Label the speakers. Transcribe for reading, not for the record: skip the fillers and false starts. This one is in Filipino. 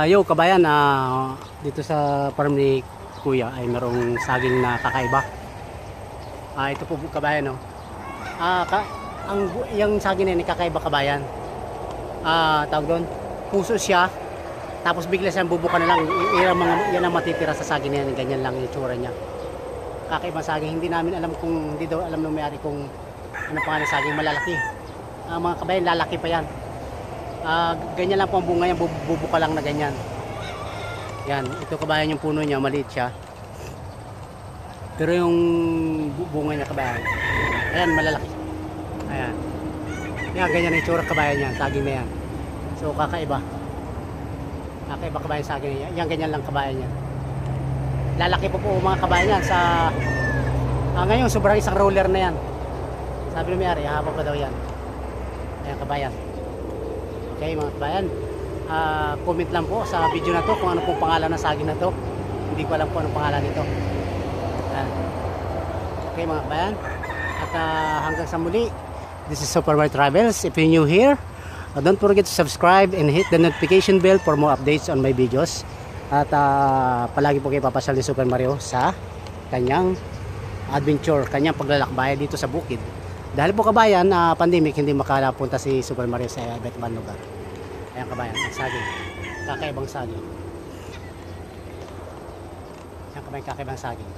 Speaker 1: Yo kabayan, dito sa farm ni Kuya ay merong saging na kakaiba. Ito po kabayan, no. Yung saging na yun, kakaiba kabayan. Tawag doon, puso siya. Tapos bigla siyang bubuka na lang. Yan ang matitira sa saging na yan. Ganyan lang yung itsura niya. Kakaiba saging. Hindi namin alam kung, hindi daw alam ng may-ari kung ano pangalan saging, malalaki. Mga kabayan, lalaki pa yan. Ganyan lang po ang bunga niya, bubuka lang na ganyan. Yan, ito kabayan yung puno niya, maliit siya. Pero yung bunga niya kabayan, ayan, malalaki. Ayan. Yan, ganyan ang itsura kabayan niya, saging na yan. So, kakaiba. Kakaiba kabayan saging niya. Yan, ganyan lang kabayan niya. Lalaki po mga kabayan yan sa... ngayon, sobrang isang roller na yan. Sabi ng may-ari, haba pa daw yan. Ayan, kabayan. Okay mga kabayan, comment lang po sa video na to kung ano pong pangalan ng saging na to. Hindi ko alam kung anong pangalan nito. Okay mga kabayan, at hanggang sa muli, this is Super Mario Travels. If you're new here, don't forget to subscribe and hit the notification bell for more updates on my videos. At palagi po kayo papasyal ni Super Mario sa kanyang adventure, kanyang paglalakbay dito sa bukid. Dahil po kabayan, pandemic, hindi makalapunta si Super Mario sa iba't ibang lugar. Ayan kabayan, ang saging. Kakaibang saging. Ayan kabayan, kakaibang saging.